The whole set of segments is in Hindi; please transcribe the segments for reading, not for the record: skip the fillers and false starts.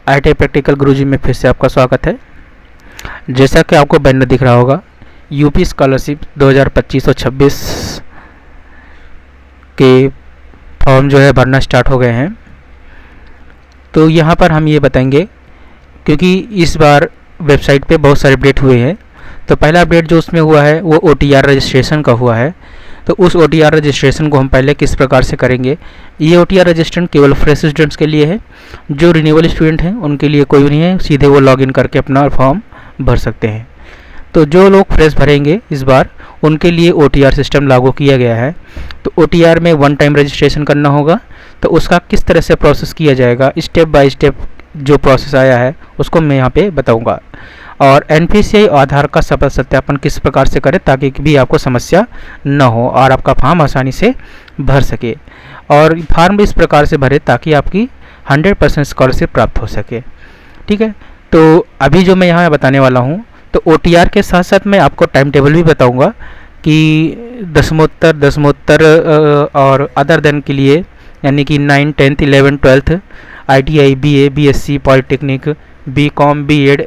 IIT प्रैक्टिकल गुरुजी में फिर से आपका स्वागत है। जैसा कि आपको बैनर दिख रहा होगा, यूपी स्कॉलरशिप 2025 और 26 के फॉर्म जो है भरना स्टार्ट हो गए हैं। तो यहाँ पर हम ये बताएंगे, क्योंकि इस बार वेबसाइट पे बहुत सारे अपडेट हुए हैं। तो पहला अपडेट जो उसमें हुआ है वो OTR रजिस्ट्रेशन का हुआ है। तो उस OTR रजिस्ट्रेशन को हम पहले किस प्रकार से करेंगे। ये OTR रजिस्ट्रेशन केवल फ्रेश स्टूडेंट्स के लिए है। जो रिन्यूअल स्टूडेंट हैं उनके लिए कोई नहीं है, सीधे वो लॉगिन करके अपना फॉर्म भर सकते हैं। तो जो लोग फ्रेश भरेंगे इस बार, उनके लिए OTR सिस्टम लागू किया गया है। तो OTR में 1 टाइम रजिस्ट्रेशन करना होगा। तो उसका किस तरह से प्रोसेस किया जाएगा, स्टेप बाय स्टेप जो प्रोसेस आया है उसको मैं यहाँ पे बताऊँगा। और NPCI आधार का सत्यापन किस प्रकार से करें ताकि भी आपको समस्या न हो और आपका फॉर्म आसानी से भर सके। और फॉर्म भी इस प्रकार से भरे ताकि आपकी 100% स्कॉलरशिप प्राप्त हो सके। ठीक है, तो अभी जो मैं यहाँ बताने वाला हूँ, तो OTR के साथ साथ मैं आपको टाइम टेबल भी बताऊँगा कि दसमोत्तर और अदर देन के लिए, यानी कि 9, 10th, 11th, 12th, ITI, BA, BSc, polytechnic, BCom, B.Ed,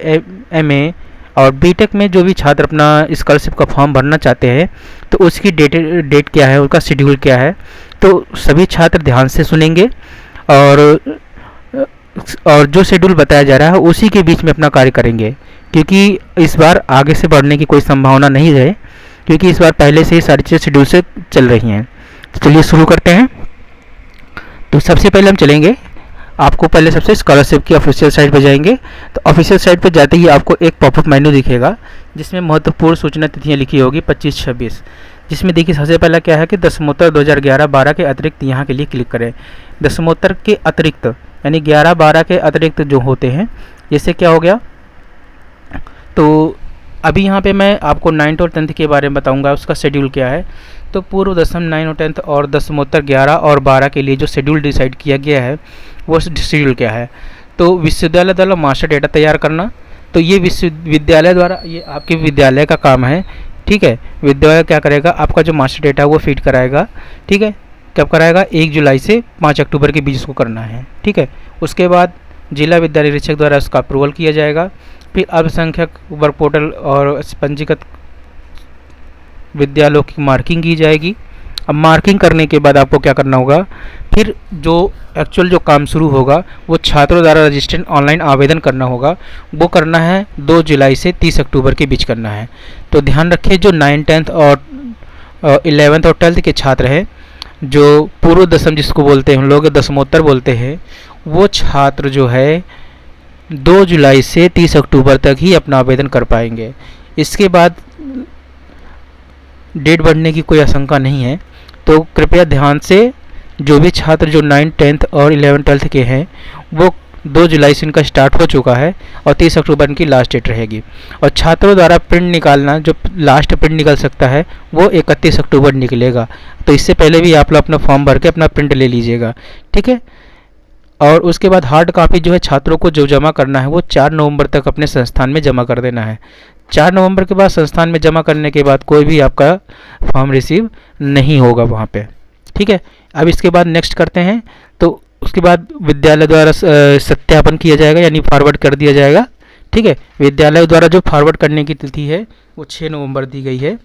MA और BTech में जो भी छात्र अपना स्कॉलरशिप का फॉर्म भरना चाहते हैं, तो उसकी डेट क्या है, उसका शेड्यूल क्या है। तो सभी छात्र ध्यान से सुनेंगे और जो शेड्यूल बताया जा रहा है उसी के बीच में अपना कार्य करेंगे, क्योंकि इस बार आगे से बढ़ने की कोई संभावना नहीं है, क्योंकि इस बार पहले से ही सारी चीज़ें शेड्यूल से चल रही हैं। तो चलिए शुरू करते हैं। तो सबसे पहले हम चलेंगे, आपको पहले सबसे स्कॉलरशिप की ऑफिशियल साइट पर जाएंगे। तो ऑफिशियल साइट पर जाते ही आपको एक पॉपअप मेन्यू दिखेगा जिसमें महत्वपूर्ण सूचना तिथियां लिखी होगी 25-26, जिसमें देखिए सबसे पहला क्या है कि दसमोत्तर 2011-12 के अतिरिक्त यहाँ के लिए क्लिक करें। दसमोत्तर के अतिरिक्त यानी 11-12 के अतिरिक्त जो होते हैं, जैसे क्या हो गया, तो अभी यहाँ पे मैं आपको 9th और 10th के बारे में बताऊँगा उसका शेड्यूल क्या है। तो पूर्व दसम 9 और 10th और दसमोत्तर 11 और 12 के लिए जो शेड्यूल डिसाइड किया गया है वो शेड्यूल क्या है। तो विश्वविद्यालय द्वारा मास्टर डेटा तैयार करना, तो ये विश्वविद्यालय द्वारा, ये आपके विद्यालय का काम है। ठीक है, विद्यालय क्या करेगा, आपका जो मास्टर डेटा है वो फीड कराएगा। ठीक है, कब कराएगा, 1 जुलाई से 5 अक्टूबर के बीच उसको करना है। ठीक है, उसके बाद जिला विद्यालय निरीक्षक द्वारा उसका अप्रूवल किया जाएगा। फिर अल्पसंख्यक वर्ग पोर्टल और पंजीकृत विद्यालयों की मार्किंग की जाएगी। अब मार्किंग करने के बाद आपको क्या करना होगा, फिर जो एक्चुअल जो काम शुरू होगा वो छात्रों द्वारा रजिस्ट्रेशन ऑनलाइन आवेदन करना होगा। वो करना है 2 जुलाई से 30 अक्टूबर के बीच करना है। तो ध्यान रखिए, जो 9, 10th और 11th और 12th के छात्र हैं, जो पूर्व दसम जिसको बोलते हैं हम लोग दसमोत्तर बोलते हैं, वो छात्र जो है 2 जुलाई से 30 अक्टूबर तक ही अपना आवेदन कर पाएंगे। इसके बाद डेट बढ़ने की कोई आशंका नहीं है। तो कृपया ध्यान से, जो भी छात्र जो 9, 10th और 11th, 12th के हैं, वो 2 जुलाई से इनका स्टार्ट हो चुका है और 30 अक्टूबर इनकी लास्ट डेट रहेगी। और छात्रों द्वारा प्रिंट निकालना, जो लास्ट प्रिंट निकल सकता है वो 31 अक्टूबर निकलेगा। तो इससे पहले भी आप लोग अपना फॉर्म भर के अपना प्रिंट ले लीजिएगा। ठीक है, और उसके बाद हार्ड कॉपी जो है छात्रों को जो जमा करना है वो 4 नवंबर तक अपने संस्थान में जमा कर देना है। 4 नवंबर के बाद संस्थान में जमा करने के बाद कोई भी आपका फॉर्म रिसीव नहीं होगा वहाँ पे। ठीक है, अब इसके बाद नेक्स्ट करते हैं। तो उसके बाद विद्यालय द्वारा सत्यापन किया जाएगा, यानी फॉरवर्ड कर दिया जाएगा। ठीक है, विद्यालय द्वारा जो फॉरवर्ड करने की तिथि है वो 6 नवंबर दी गई है।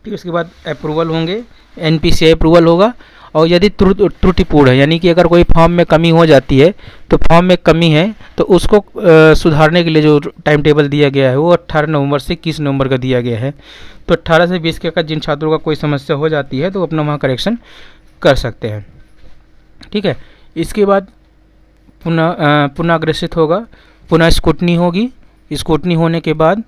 फिर उसके बाद अप्रूवल होंगे, NPCI अप्रूवल होगा। और यदि त्रुटिपूर्ण है, यानी कि अगर कोई फॉर्म में कमी हो जाती है, तो फॉर्म में कमी है तो उसको सुधारने के लिए जो टाइम टेबल दिया गया है वो 18 नवंबर से 21 नवंबर का दिया गया है। तो 18 से 20 के का जिन छात्रों का कोई समस्या हो जाती है तो अपना वहाँ करेक्शन कर सकते हैं। ठीक है, इसके बाद पुनः अग्रेसित होगा, पुनः स्क्रूटनी होगी। स्क्रूटनी होने के बाद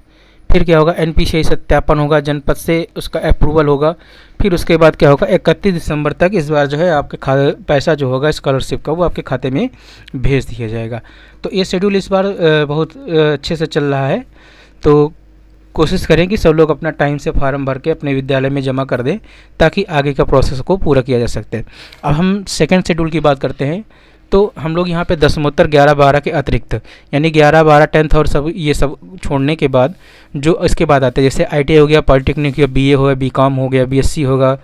फिर क्या होगा, NPCI सत्यापन होगा, जनपद से उसका अप्रूवल होगा। फिर उसके बाद क्या होगा, 31 दिसंबर तक इस बार जो है आपके पैसा जो होगा स्कॉलरशिप का वो आपके खाते में भेज दिया जाएगा। तो ये शेड्यूल इस बार बहुत अच्छे से चल रहा है। तो कोशिश करें कि सब लोग अपना टाइम से फार्म भर के अपने विद्यालय में जमा कर दें ताकि आगे का प्रोसेस को पूरा किया जा सकते हैं। अब हम सेकेंड शेड्यूल की बात करते हैं। तो हम लोग यहाँ पे दसमोत्तर 11-12 के अतिरिक्त, यानी 11-12 10th और सब ये सब छोड़ने के बाद जो इसके बाद आते हैं, जैसे ITI हो गया, पॉलिटेक्निक या BA हो गया, BCom हो गया, BSc होगा,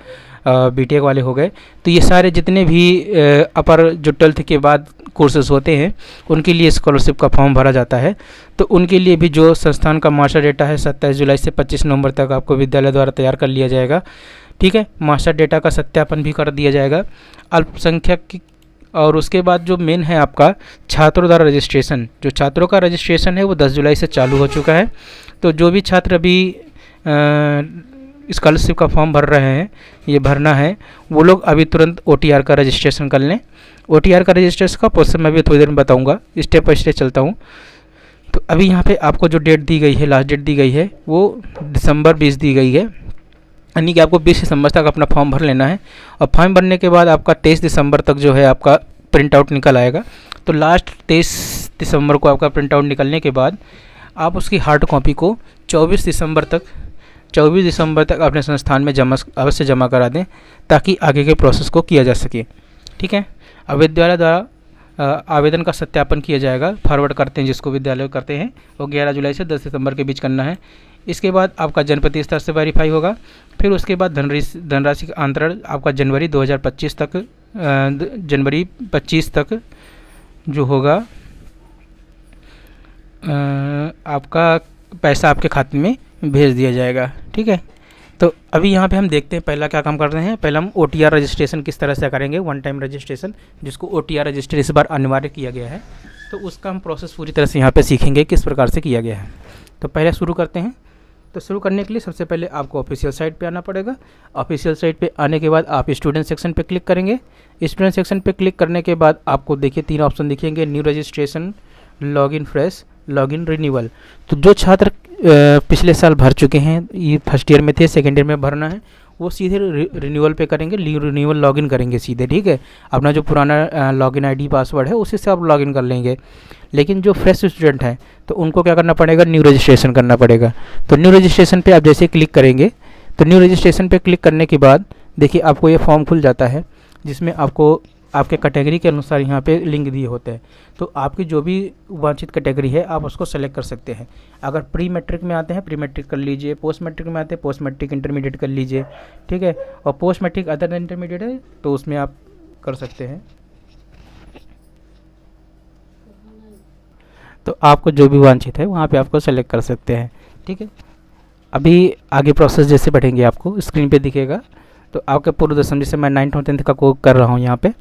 BTech वाले हो गए। तो ये सारे जितने भी अपर जो 12th के बाद कोर्सेज होते हैं उनके लिए स्कॉलरशिप का फॉर्म भरा जाता है। तो उनके लिए भी जो संस्थान का मास्टर डेटा है 27 जुलाई से 25 नवंबर तक आपको विद्यालय द्वारा तैयार कर लिया जाएगा। ठीक है, मास्टर डेटा का सत्यापन भी कर दिया जाएगा। अल्पसंख्यक की और उसके बाद जो मेन है आपका छात्रों द्वारा रजिस्ट्रेशन, जो छात्रों का रजिस्ट्रेशन है वो 10 जुलाई से चालू हो चुका है। तो जो भी छात्र अभी स्कॉलरशिप का फॉर्म भर रहे हैं, ये भरना है, वो लोग अभी तुरंत OTR का रजिस्ट्रेशन कर लें। OTR का रजिस्ट्रेशन का प्रोसेस मैं भी थोड़ी देर में बताऊंगा, स्टेप बाय स्टेप चलता हूँ। तो अभी यहाँ पे आपको जो डेट दी गई है, लास्ट डेट दी गई है वो दिसंबर 20 दी गई है, यानी कि आपको 20 दिसंबर तक अपना फॉर्म भर लेना है। और फॉर्म भरने के बाद आपका 23 दिसंबर तक जो है आपका प्रिंट आउट निकल आएगा। तो लास्ट 23 दिसंबर को आपका प्रिंट आउट निकलने के बाद आप उसकी हार्ड कॉपी को 24 दिसंबर तक अपने संस्थान में अवश्य जमा करा दें, ताकि आगे के प्रोसेस को किया जा सके। ठीक है, अब विद्यालय द्वारा आवेदन का सत्यापन किया जाएगा, फॉरवर्ड करते हैं जिसको विद्यालय करते हैं, वो 11 जुलाई से 10 दिसंबर के बीच करना है। इसके बाद आपका जनपति स्तर से वेरीफाई होगा। फिर उसके बाद धनराशि का अंतरण आपका जनवरी 25 तक जो होगा आपका पैसा आपके खाते में भेज दिया जाएगा। ठीक है, तो अभी यहाँ पे हम देखते हैं पहला क्या काम कर रहे हैं। पहले हम OTR रजिस्ट्रेशन किस तरह से करेंगे, वन टाइम रजिस्ट्रेशन, जिसको OTR रजिस्ट्रेशन इस बार अनिवार्य किया गया है। तो उसका हम प्रोसेस पूरी तरह से यहाँ पे सीखेंगे किस प्रकार से किया गया है। तो पहले शुरू करते हैं। तो शुरू करने के लिए सबसे पहले आपको ऑफिशियल साइट पे आना पड़ेगा। ऑफिशियल साइट पे आने के बाद आप स्टूडेंट सेक्शन पे क्लिक करेंगे। स्टूडेंट सेक्शन पे क्लिक करने के बाद आपको देखिए 3 ऑप्शन दिखेंगे, new registration, login fresh, login renewal. तो जो छात्र पिछले साल भर चुके हैं, ये फर्स्ट ईयर में थे, सेकेंड ईयर में भरना है, वो सीधे रिन्यूअल पे करेंगे, रिन्यूअल लॉगिन करेंगे सीधे। ठीक है, अपना जो पुराना लॉगिन ID पासवर्ड है उसी से आप लॉगिन कर लेंगे। लेकिन जो फ्रेश स्टूडेंट हैं तो उनको क्या करना पड़ेगा, न्यू रजिस्ट्रेशन करना पड़ेगा। तो न्यू रजिस्ट्रेशन पे आप जैसे क्लिक करेंगे, तो न्यू रजिस्ट्रेशन पे क्लिक करने के बाद देखिए आपको ये फॉर्म खुल जाता है, जिसमें आपको आपके कैटेगरी के अनुसार यहाँ पे लिंक दिए होते हैं। तो आपकी जो भी वांछित कैटेगरी है आप उसको सेलेक्ट कर सकते हैं। अगर प्री मैट्रिक में आते हैं प्री मैट्रिक कर लीजिए, पोस्ट मैट्रिक में आते हैं पोस्ट मैट्रिक इंटरमीडिएट कर लीजिए। ठीक है, और post matric other than intermediate है तो उसमें आप कर सकते हैं। तो आपको जो भी वांछित है वहाँ पे आपको सेलेक्ट कर सकते हैं। ठीक है, अभी आगे प्रोसेस जैसे बढ़ेंगे आपको स्क्रीन पे दिखेगा। तो आपके पूर्व दशम, जैसे मैं 9th और 10th का को कर रहा हूँ यहाँ पे,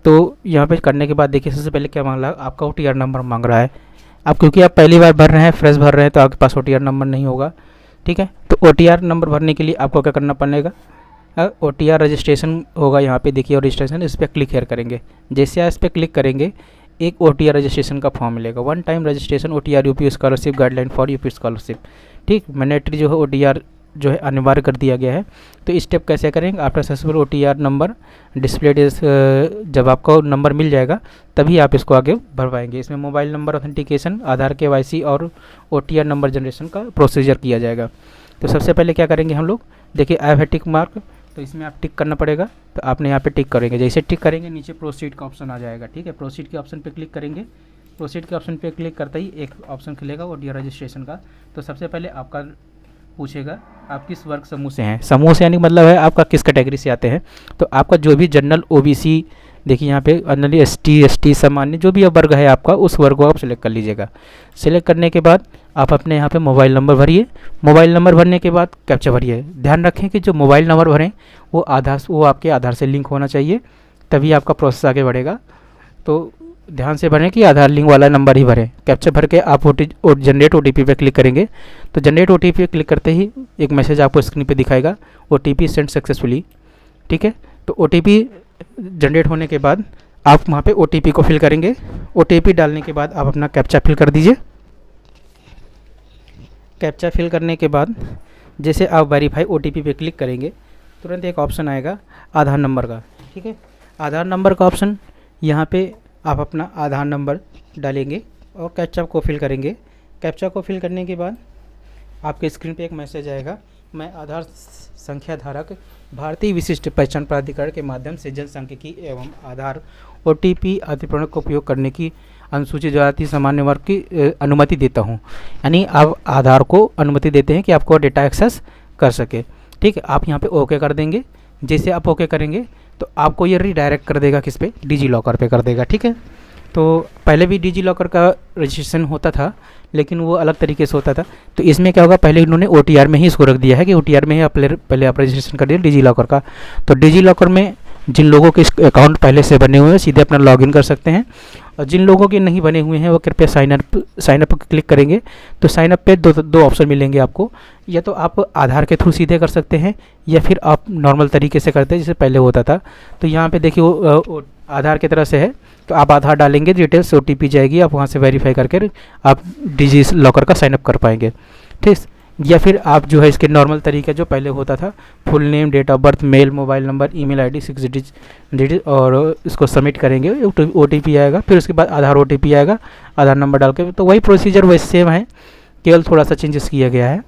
तो यहाँ पे करने के बाद देखिए सबसे पहले क्या मांग रहा है, आपका OTR नंबर मांग रहा है। अब क्योंकि आप पहली बार भर रहे हैं, फ्रेश भर रहे हैं, तो आपके पास OTR नंबर नहीं होगा। ठीक है, तो OTR नंबर भरने के लिए आपको क्या करना पड़ेगा, OTR रजिस्ट्रेशन होगा यहाँ पे देखिए, और रजिस्ट्रेशन इस पर क्लिक हेयर करेंगे। जैसे आप इस पर क्लिक करेंगे एक OTR रजिस्ट्रेशन का फॉर्म मिलेगा, one time registration OTR UP scholarship guideline for UP scholarship. ठीक, मैंडेटरी जो है OTR जो है अनिवार्य कर दिया गया है। तो स्टेप कैसे करेंगे, after successful OTR number displayed, जब आपको नंबर मिल जाएगा तभी आप इसको आगे भरवाएंगे। इसमें मोबाइल नंबर ऑथेंटिकेशन, आधार KYC और OTR नंबर जनरेशन का प्रोसीजर किया जाएगा। तो सबसे पहले क्या करेंगे हम लोग, देखिए आई हैव टिक मार्क, तो इसमें आप टिक करना पड़ेगा। तो आपने यहाँ पे टिक करेंगे, जैसे टिक करेंगे नीचे प्रोसीड का ऑप्शन आ जाएगा। ठीक है, प्रोसीड के ऑप्शन पे क्लिक करेंगे। प्रोसीड के ऑप्शन पे क्लिक करते ही एक ऑप्शन खुलेगा OTR रजिस्ट्रेशन का। तो सबसे पहले आपका पूछेगा आप किस वर्ग समूह से हैं। समूह से यानी मतलब है आपका किस कैटेगरी से आते हैं। तो आपका जो भी जनरल OBC, देखिए यहाँ पे जनरली ST ST सामान्य जो भी वर्ग है आपका, उस वर्ग को आप सिलेक्ट कर लीजिएगा। सिलेक्ट करने के बाद आप अपने यहाँ पे मोबाइल नंबर भरिए। मोबाइल नंबर भरने के बाद कैप्चा भरिए। ध्यान रखें कि जो मोबाइल नंबर भरें वो आपके आधार से लिंक होना चाहिए, तभी आपका प्रोसेस आगे बढ़ेगा। तो ध्यान से भरें कि आधार लिंक वाला नंबर ही भरें। कैप्चा भर के आप जनरेट OTP पे क्लिक करेंगे। तो जनरेट OTP पे क्लिक करते ही एक मैसेज आपको स्क्रीन पे दिखाएगा, OTP सेंड सक्सेसफुली। ठीक है, तो OTP जनरेट होने के बाद आप वहाँ पे OTP को फिल करेंगे। OTP डालने के बाद आप अपना कैप्चा फिल कर दीजिए। कैप्चा फिल करने के बाद जैसे आप वेरीफाई OTP पे क्लिक करेंगे, तुरंत एक ऑप्शन आएगा आधार नंबर का। ठीक है, आधार नंबर का ऑप्शन, यहाँ पे आप अपना आधार नंबर डालेंगे और कैप्चा को फिल करेंगे। कैप्चा को फिल करने के बाद आपके स्क्रीन पे एक मैसेज आएगा, मैं आधार संख्या धारक भारतीय विशिष्ट पहचान प्राधिकरण के माध्यम से जनसांख्यिकी एवं आधार OTP अधिप्रणक का उपयोग करने की अनुसूचित जाति सामान्य वर्ग की अनुमति देता हूँ। यानी आप आधार को अनुमति देते हैं कि आपको डेटा एक्सेस कर सके। ठीक है, आप यहाँ पे ओके कर देंगे। जैसे आप ओके करेंगे तो आपको ये रीडायरेक्ट कर देगा किस पे, डिजी लॉकर पे कर देगा। ठीक है, तो पहले भी डिजी लॉकर का रजिस्ट्रेशन होता था, लेकिन वो अलग तरीके से होता था। तो इसमें क्या होगा, पहले इन्होंने OTR में ही इसको रख दिया है कि OTR में ही आप पहले आप रजिस्ट्रेशन कर दिए डिजी लॉकर का। तो डिजी लॉकर में जिन लोगों के अकाउंट पहले से बने हुए हैं सीधे अपना लॉगिन कर सकते हैं, और जिन लोगों के नहीं बने हुए हैं वो कृपया साइन अप क्लिक करेंगे। तो साइन अप पे दो ऑप्शन मिलेंगे आपको, या तो आप आधार के थ्रू सीधे कर सकते हैं, या फिर आप नॉर्मल तरीके से करते हैं जैसे पहले होता था। तो यहाँ पे देखिए वो आधार की तरह से है, तो आप आधार डालेंगे, डिटेल्स OTP जाएगी, आप वहाँ से वेरीफाई करके आप डिजी लॉकर का साइन अप कर पाएंगे, ठीक। या फिर आप जो है इसके नॉर्मल तरीके जो पहले होता था, full name, date of birth, male, mobile number, email ID 6 digit और इसको सबमिट करेंगे, OTP आएगा, फिर उसके बाद आधार OTP आएगा, आधार नंबर डाल के। तो वही प्रोसीजर वही सेम है, केवल थोड़ा सा चेंजेस किया गया है,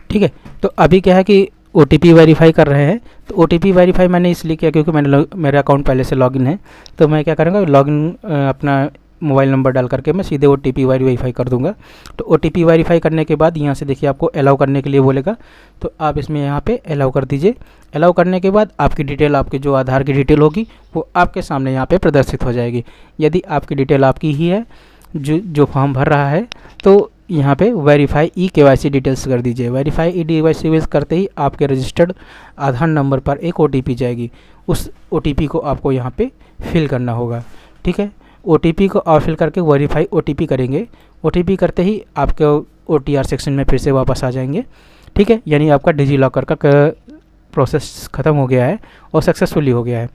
ठीक है। तो अभी क्या है कि OTP वेरीफाई कर रहे हैं। तो OTP वेरीफाई मैंने इसलिए किया क्योंकि मेरा अकाउंट पहले से लॉगिन है। तो मैं क्या करूँगा, लॉगिन अपना मोबाइल नंबर डाल करके मैं सीधे OTP वेरीफाई कर दूंगा। तो OTP वेरीफाई करने के बाद यहाँ से देखिए आपको अलाउ करने के लिए बोलेगा, तो आप इसमें यहाँ पे अलाउ कर दीजिए। अलाउ करने के बाद आपकी डिटेल, आपकी जो आधार की डिटेल होगी वो आपके सामने यहाँ पे प्रदर्शित हो जाएगी। यदि आपकी डिटेल आपकी ही है जो फॉर्म भर रहा है, तो यहाँ पे वेरीफाई KYC डिटेल्स कर दीजिए। वेरीफाई KYC करते ही आपके रजिस्टर्ड आधार नंबर पर एक OTP जाएगी। उस OTP को आपको यहाँ पे फिल करना होगा, ठीक है। OTP को आप फिल करके वेरीफाई OTP करेंगे। OTP करते ही आपके OTR सेक्शन में फिर से वापस आ जाएंगे, ठीक है। यानी आपका डिजी लॉकर का प्रोसेस ख़त्म हो गया है और सक्सेसफुली हो गया है।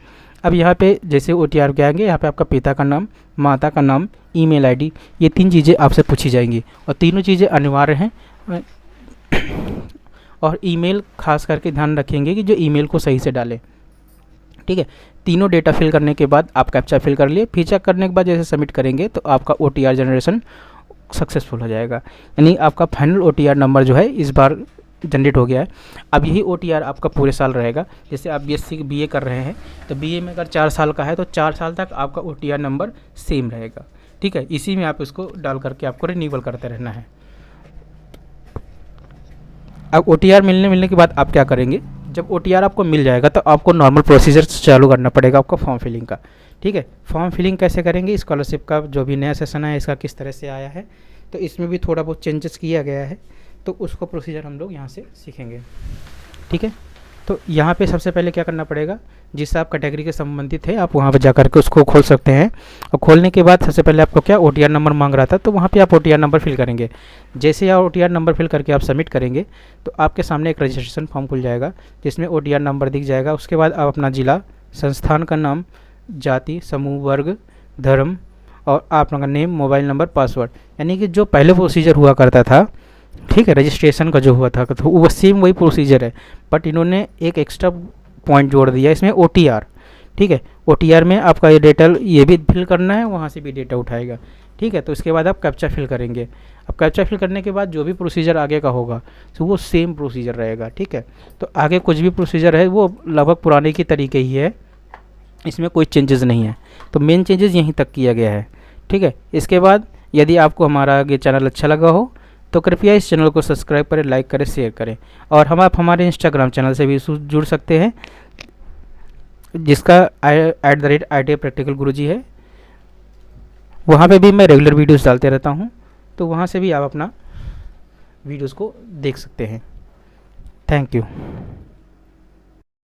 अब यहाँ पे जैसे OTR के आएंगे, यहाँ पे आपका पिता का नाम, माता का नाम, ईमेल आईडी, ये 3 चीज़ें आपसे पूछी जाएंगी और तीनों चीज़ें अनिवार्य हैं। और ईमेल खास करके ध्यान रखेंगे कि जो ईमेल को सही से डालें, ठीक है। तीनों डेटा फिल करने के बाद आप कैप्चा फिल कर लिए, फिर चेक करने के बाद जैसे सबमिट करेंगे तो आपका OTR जनरेशन सक्सेसफुल हो जाएगा। यानी आपका फाइनल OTR नंबर जो है इस बार जनरेट हो गया है। अब यही OTR आपका पूरे साल रहेगा। जैसे आप BSc BA कर रहे हैं, तो BA में अगर 4 साल का है तो 4 साल तक आपका OTR नंबर सेम रहेगा, ठीक है। इसी में आप इसको डाल करके आपको रिन्यूअल करते रहना है। अब OTR मिलने के बाद आप क्या करेंगे, जब OTR आपको मिल जाएगा तो आपको नॉर्मल प्रोसीजर चालू करना पड़ेगा आपका फॉर्म फिलिंग का, ठीक है। फॉर्म फिलिंग कैसे करेंगे, स्कॉलरशिप का जो भी नया सेशन है इसका किस तरह से आया है, तो इसमें भी थोड़ा बहुत चेंजेस किया गया है, तो उसको प्रोसीजर हम लोग यहाँ से सीखेंगे, ठीक है। तो यहाँ पे सबसे पहले क्या करना पड़ेगा, जिससे आप कैटेगरी के संबंधित है आप वहाँ पर जा करके उसको खोल सकते हैं। और खोलने के बाद सबसे पहले आपको क्या OTR नंबर मांग रहा था, तो वहाँ पे आप OTR नंबर फिल करेंगे। जैसे आप OTR नंबर फिल करके आप सबमिट करेंगे तो आपके सामने एक रजिस्ट्रेशन फॉर्म खुल जाएगा जिसमें OTR नंबर दिख जाएगा। उसके बाद आप अपना ज़िला, संस्थान का नाम, जाति, समूह, वर्ग, धर्म और आपका नेम, मोबाइल नंबर, पासवर्ड, यानी कि जो पहले प्रोसीजर हुआ करता था, ठीक है, रजिस्ट्रेशन का जो हुआ था तो वो सेम वही प्रोसीजर है, बट इन्होंने एक एक्स्ट्रा पॉइंट जोड़ दिया इसमें OTR, ठीक है। OTR में आपका ये डेटा ये भी फिल करना है, वहाँ से भी डेटा उठाएगा, ठीक है। तो इसके बाद आप कैप्चा फिल करेंगे। अब कैप्चा फिल करने के बाद जो भी प्रोसीजर आगे का होगा तो वो सेम प्रोसीजर रहेगा, ठीक है। तो आगे कुछ भी प्रोसीजर है वो लगभग पुराने की तरीके ही है, इसमें कोई चेंजेस नहीं है। तो मेन चेंजेस यहीं तक किया गया है, ठीक है। इसके बाद यदि आपको हमारा ये चैनल अच्छा लगा हो तो कृपया इस चैनल को सब्सक्राइब करें, लाइक करें, शेयर करें। और आप हमारे इंस्टाग्राम चैनल से भी जुड़ सकते हैं, जिसका @ITA प्रैक्टिकल गुरुजी है। वहाँ पे भी मैं रेगुलर वीडियोस डालते रहता हूँ, तो वहाँ से भी आप अपना वीडियोस को देख सकते हैं। Thank you.